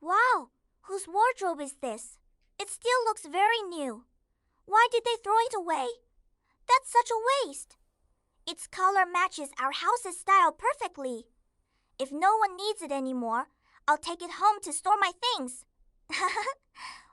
Wow, whose wardrobe is this? It still looks very new. Why did they throw it away? That's such a waste. Its color matches our house's style perfectly. If no one needs it anymore, I'll take it home to store my things.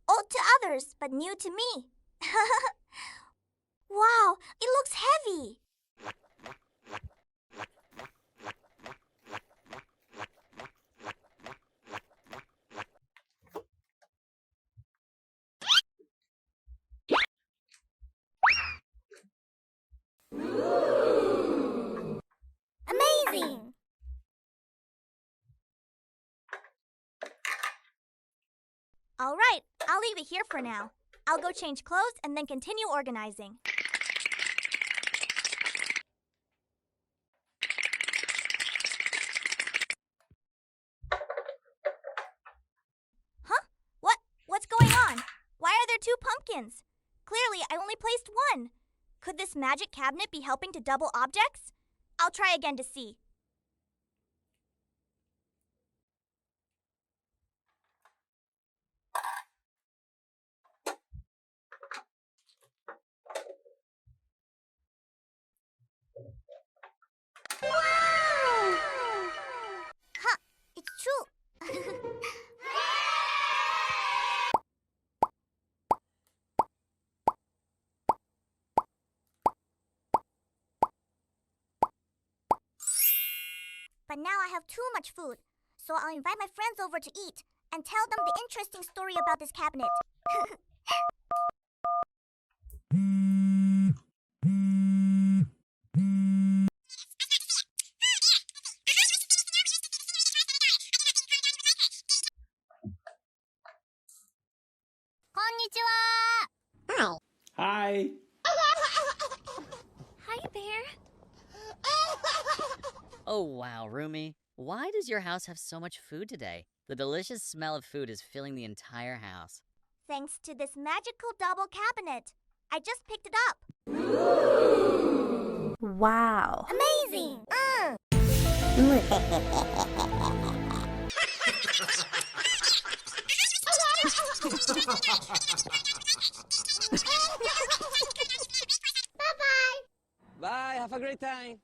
Old to others, but new to me. Wow, it looks heavy. Amazing! All right, I'll leave it here for now. I'll go change clothes and then continue organizing. Huh? What's going on? Why are there two pumpkins? Clearly, I only placed one. Could this magic cabinet be helping to double objects? I'll try again to see. Wow! Huh, it's true. But now I have too much food, so I'll invite my friends over to eat and tell them the interesting story about this cabinet. Konnichiwa! Hi. Hi there. Oh wow, Rumi. Why does your house have so much food today? The delicious smell of food is filling the entire house. Thanks to this magical double cabinet. I just picked it up. Wow. Amazing! Bye-bye! Bye, have a great time.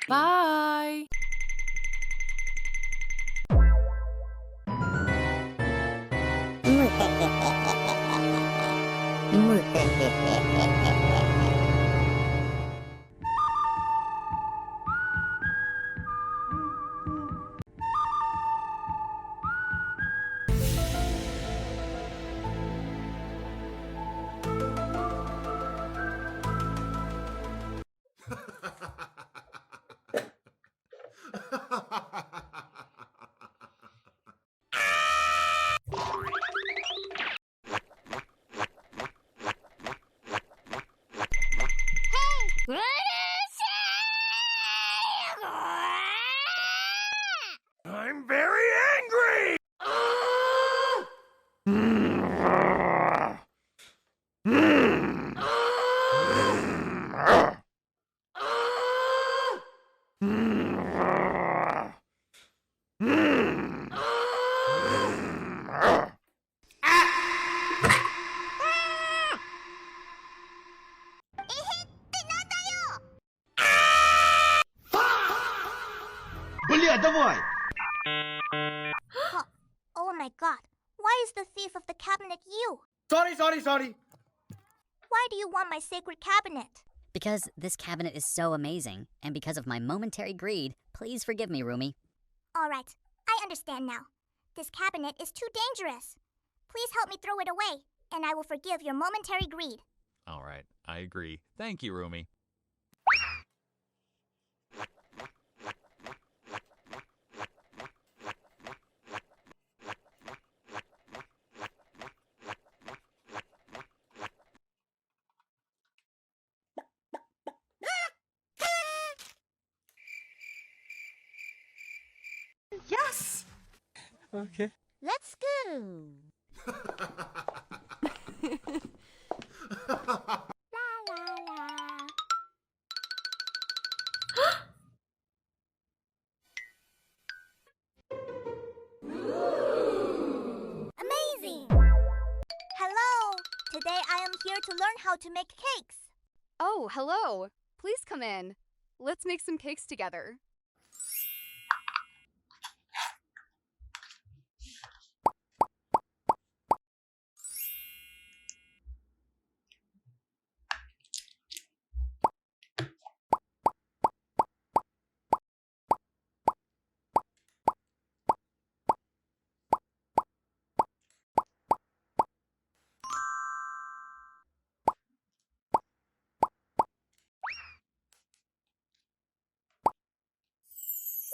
Bye. I'm very angry! Бля, давай! Oh my god, why is the thief of the cabinet you? Sorry. Why do you want my sacred cabinet? Because this cabinet is so amazing, and because of my momentary greed, please forgive me, Rumi. Alright, I understand now. This cabinet is too dangerous. Please help me throw it away, and I will forgive your momentary greed. All right, I agree. Thank you, Rumi. Yes! Okay. Let's go. La la la. Amazing! Hello! Today I am here to learn how to make cakes. Oh, hello. Please come in. Let's make some cakes together.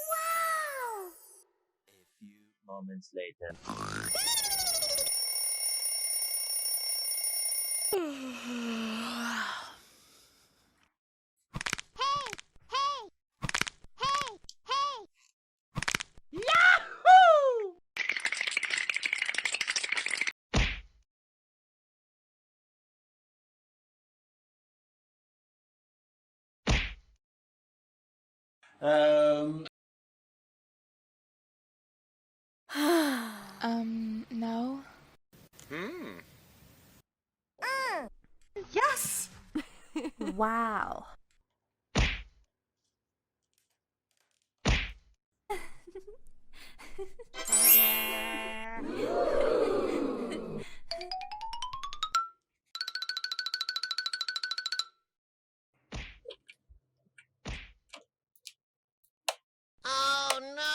Wow! A few moments later. Hey! Hey! Hey! Hey! Yahoo! No. Yes! Wow. Oh no!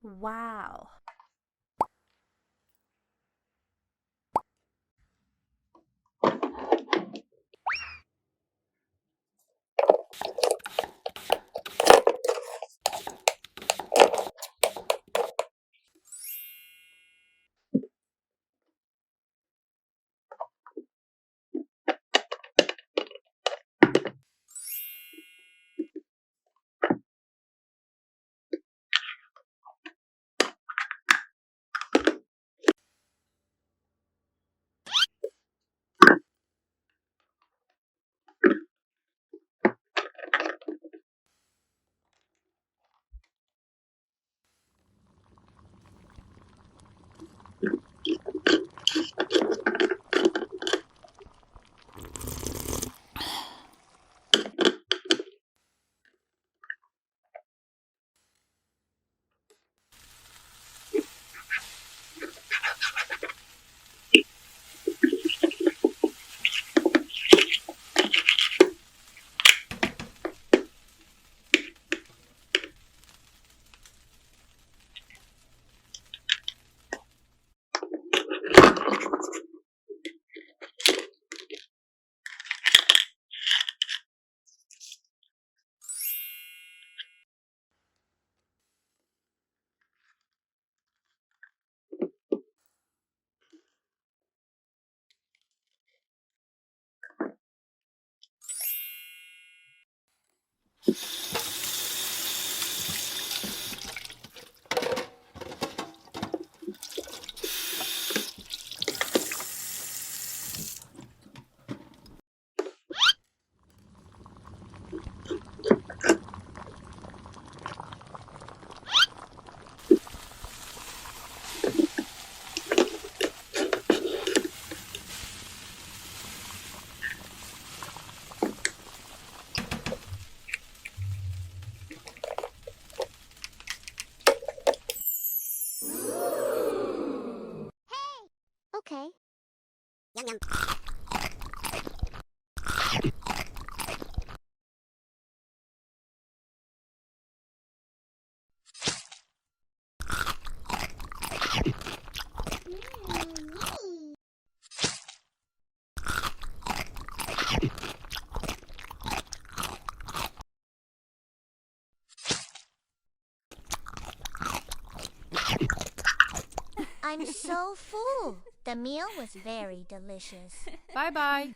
Wow. I'm so full. The meal was very delicious. Bye bye.